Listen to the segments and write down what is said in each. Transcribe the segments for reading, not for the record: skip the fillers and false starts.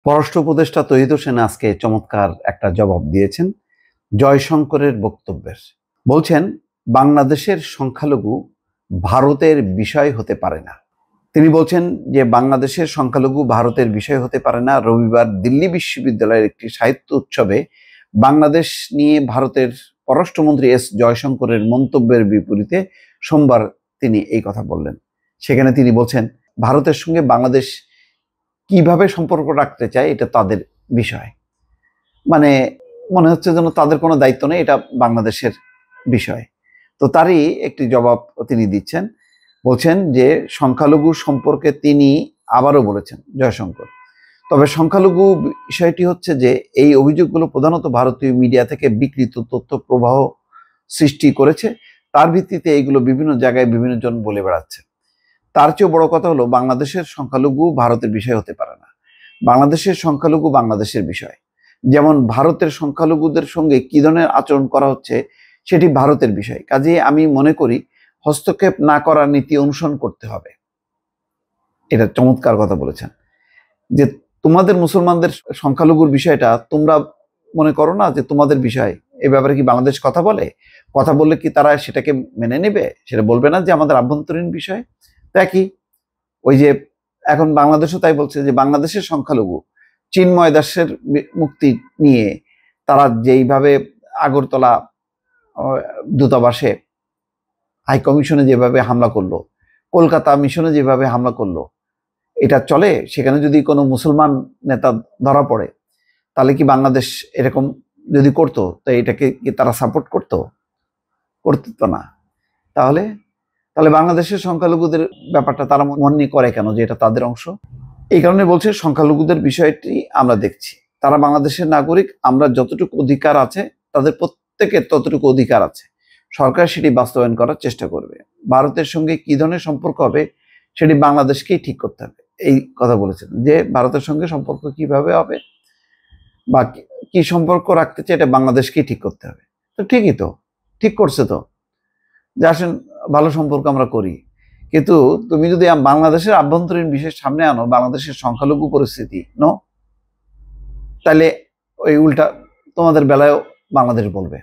পররাষ্ট্র উপদেষ্টা তৌহিদ হোসেন আজকে চমৎকার একটা জবাব দিয়েছেন জয়শঙ্করের বক্তব্যের। বলছেন বাংলাদেশের সংখ্যালঘু ভারতের বিষয় হতে পারে না। তিনি বলছেন যে বাংলাদেশের সংখ্যালঘু ভারতের বিষয় হতে পারে না। রবিবার দিল্লি বিশ্ববিদ্যালয়ের একটি সাহিত্য উৎসবে বাংলাদেশ নিয়ে ভারতের পররাষ্ট্রমন্ত্রী এস জয়শঙ্করের মন্তব্যের বিপরীতে সোমবার তিনি এই কথা বললেন। সেখানে তিনি বলছেন ভারতের সঙ্গে বাংলাদেশ কিভাবে সম্পর্ক রাখতে চায় এটা তাদের বিষয়। মানে মনে হচ্ছে যেন তাদের কোনো দায়িত্ব নেই, এটা বাংলাদেশের বিষয়। তো তারই একটি জবাব তিনি দিচ্ছেন। বলছেন যে সংখ্যালঘু সম্পর্কে তিনি আবারও বলেছেন জয়শঙ্কর। তবে সংখ্যালঘু বিষয়টি হচ্ছে যে এই অভিযোগগুলো প্রধানত ভারতীয় মিডিয়া থেকে বিকৃত তথ্য প্রবাহ সৃষ্টি করেছে। তার ভিত্তিতে এইগুলো বিভিন্ন জায়গায় বিভিন্ন জন বলে বেড়াচ্ছে। তার চেয়েও বড় কথা হলো বাংলাদেশের সংখ্যালঘু ভারতের বিষয় হতে পারে না। বাংলাদেশের সংখ্যালঘু বাংলাদেশের বিষয়। যেমন ভারতের সংখ্যালঘুদের সঙ্গে কি ধরনের আচরণ করা হচ্ছে সেটি ভারতের বিষয়। কাজেই আমি মনে করি হস্তক্ষেপ না করার নীতি অনুসরণ করতে হবে। এটা চমৎকার কথা বলেছেন যে তোমাদের মুসলমানদের সংখ্যালঘুর বিষয়টা তোমরা মনে করো না যে তোমাদের বিষয়। এ ব্যাপারে কি বাংলাদেশ কথা বলে? কথা বললে কি তারা সেটাকে মেনে নেবে? সেটা বলবে না যে আমাদের আভ্যন্তরীণ বিষয়? দেখি ওই যে এখন বাংলাদেশও তাই বলছে যে বাংলাদেশের সংখ্যালঘু চিন্ময় দাসের মুক্তি নিয়ে তারা যেইভাবে আগরতলা দূতাবাসে হাই কমিশনে যেভাবে হামলা করলো, কলকাতা মিশনে যেভাবে হামলা করলো, এটা চলে? সেখানে যদি কোনো মুসলমান নেতা ধরা পড়ে তাহলে কি বাংলাদেশ এরকম যদি করতো তো এটাকে কি তারা সাপোর্ট করতো? করতো না। তাহলে তাহলে বাংলাদেশের সংখ্যালঘুদের ব্যাপারটা তারা মনে করে কেন যে এটা তাদের অংশ? এই কারণে বলছে সংখ্যালঘুদের বিষয়টি আমরা দেখছি, তারা বাংলাদেশের নাগরিক। আমরা যতটুকু অধিকার আছে তাদের প্রত্যেকের ততটুকু অধিকার আছে। সরকার সেটি বাস্তবায়ন করার চেষ্টা করবে। ভারতের সঙ্গে কি ধরনের সম্পর্ক হবে সেটি বাংলাদেশকেই ঠিক করতে হবে, এই কথা বলেছেন। যে ভারতের সঙ্গে সম্পর্ক কিভাবে হবে বা কি সম্পর্ক রাখতে চাই এটা বাংলাদেশকেই ঠিক করতে হবে। তো ঠিকই তো, ঠিক করছে তো, যে আসেন ভালো সম্পর্ক আমরা করি। কিন্তু তুমি যদি বাংলাদেশের আভ্যন্তরীণ বিষয় সামনে আনো, বাংলাদেশের সংখ্যালঘু পরিস্থিতি তাহলে ওই উল্টা তোমাদের বেলায়ও বাংলাদেশ বলবে।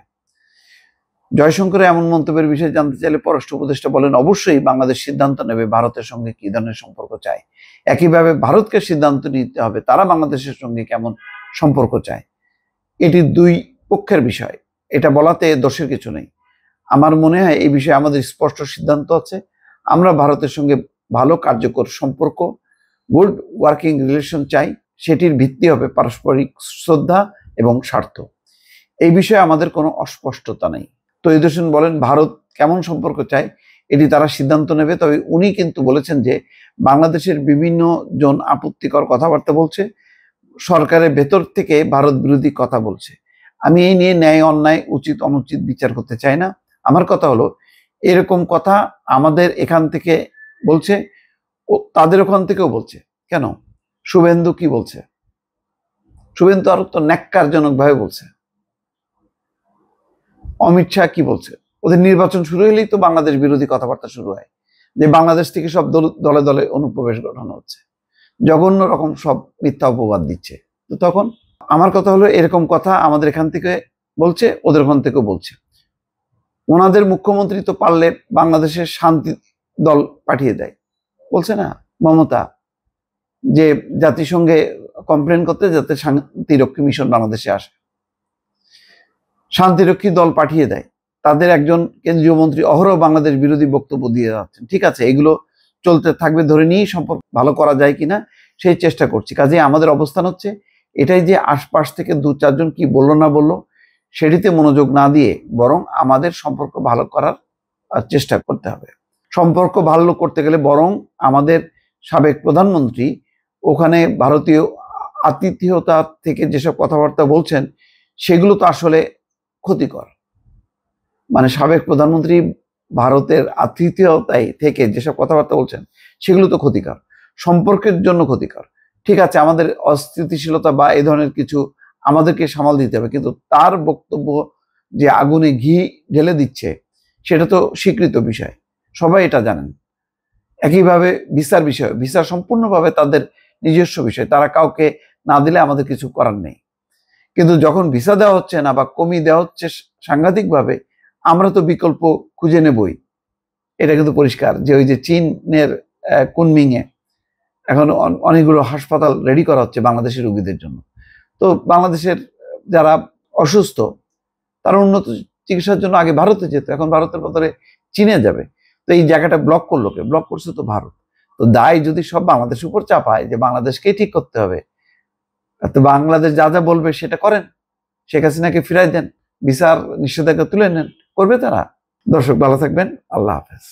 জয়শঙ্করের এমন মন্তব্যের বিষয়ে জানতে চাইলে পররাষ্ট্র উপদেষ্টা বলেন অবশ্যই বাংলাদেশ সিদ্ধান্ত নেবে ভারতের সঙ্গে কি ধরনের সম্পর্ক চায়। একইভাবে ভারতকে সিদ্ধান্ত নিতে হবে তারা বাংলাদেশের সঙ্গে কেমন সম্পর্ক চায়। এটি দুই পক্ষের বিষয়, এটা বলাতে দোষের কিছু নেই। আমার মনে হয় এই বিষয়ে আমাদের স্পষ্ট সিদ্ধান্ত আছে। আমরা ভারতের সঙ্গে ভালো কার্যকর সম্পর্ক, গুড ওয়ার্কিং রিলেশন চাই। সেটির ভিত্তি হবে পারস্পরিক শ্রদ্ধা এবং স্বার্থ। এই বিষয়ে আমাদের কোনো অস্পষ্টতা নেই। তৌহিদ হোসেন বলেন ভারত কেমন সম্পর্ক চায় এটি তারা সিদ্ধান্ত নেবে। তবে উনি কিন্তু বলেছেন যে বাংলাদেশের বিভিন্ন জন আপত্তিকর কথাবার্তা বলছে, সরকারের ভেতর থেকে ভারত বিরোধী কথা বলছে। আমি এই নিয়ে ন্যায় অন্যায় উচিত অনুচিত বিচার করতে চাই না। আমার কথা হলো এরকম কথা আমাদের এখান থেকে বলছে, ও তাদের ওখান থেকেও বলছে। কেন? শুভেন্দু কি বলছে? শুভেন্দু আরো তো ন্যাক্কারজনক ভাবে বলছে। অমিত শাহ কি বলছে? ওদের নির্বাচন শুরু হলেই তো বাংলাদেশ বিরোধী কথাবার্তা শুরু হয়, যে বাংলাদেশ থেকে সব দলে দলে অনুপ্রবেশ ঘটানো হচ্ছে, জঘন্য রকম সব মিথ্যা অপবাদ দিচ্ছে। তো তখন আমার কথা হলো এরকম কথা আমাদের এখান থেকে বলছে, ওদের ওখান থেকেও বলছে। ওনাদের মুখ্যমন্ত্রী তো পারলে বাংলাদেশের শান্তি দল পাঠিয়ে দেয়, বলছে না মমতা, যে জাতিসংঘে কমপ্লেন করতে যাতে শান্তিরক্ষী মিশন বাংলাদেশে আসে, শান্তিরক্ষী দল পাঠিয়ে দেয়। তাদের একজন কেন্দ্রীয় মন্ত্রী অহরহ বাংলাদেশ বিরোধী বক্তব্য দিয়ে যাচ্ছেন। ঠিক আছে, এগুলো চলতে থাকবে, ধরে নিয়েই সম্পর্ক ভালো করা যায় কিনা সেই চেষ্টা করছি। কাজে আমাদের অবস্থান হচ্ছে এটাই যে আশপাশ থেকে দু চারজন কি বললো না বললো সেটিতে মনোযোগ না দিয়ে বরং আমাদের সম্পর্ক ভালো করার চেষ্টা করতে হবে। সম্পর্ক ভালো করতে গেলে বরং আমাদের সাবেক প্রধানমন্ত্রী ওখানে ভারতীয় আতিথেয়তা থেকে যেসব কথাবার্তা বলছেন সেগুলো তো আসলে ক্ষতিকর। মানে সাবেক প্রধানমন্ত্রী ভারতের আতিথেয়তায় থেকে যেসব কথাবার্তা বলছেন সেগুলো তো ক্ষতিকর, সম্পর্কের জন্য ক্ষতিকর। ঠিক আছে, আমাদের অস্থিতিশীলতা বা এই ধরনের কিছু আমাদেরকে সামাল দিতে হবে, কিন্তু তার বক্তব্য যে আগুনে ঘি ঢেলে দিচ্ছে সেটা তো স্বীকৃত বিষয়, সবাই এটা জানেন। একইভাবে ভিসার বিষয়, ভিসা সম্পূর্ণভাবে তাদের নিজস্ব বিষয়, তারা কাউকে না দিলে আমাদের কিছু করার নেই। কিন্তু যখন ভিসা দেওয়া হচ্ছে না বা কমিয়ে দেওয়া হচ্ছে সাংঘাতিকভাবে, আমরা তো বিকল্প খুঁজে নেবই। এটা কিন্তু পরিষ্কার যে ওই যে চীনের কুনমিংয়ে এখন অনেকগুলো হাসপাতাল রেডি করা হচ্ছে বাংলাদেশি রোগীদের জন্য। তো বাংলাদেশের যারা অসুস্থ তারা উন্নত চিকিৎসার জন্য আগে ভারতে যেত, এখন ভারতের বদলে চীনে যাবে। তো এই জায়গাটা ব্লক করলো কে? ব্লক করছে তো ভারত। তো দায় যদি সব বাংলাদেশের উপর চাপায় যে বাংলাদেশকেই ঠিক করতে হবে, তো বাংলাদেশ যা যা বলবে সেটা করেন, শেখ হাসিনাকে ফিরাই দেন, ভিসার নিষেধাজ্ঞা তুলে নেন, করবে তারা? দর্শক ভালো থাকবেন, আল্লাহ হাফেজ।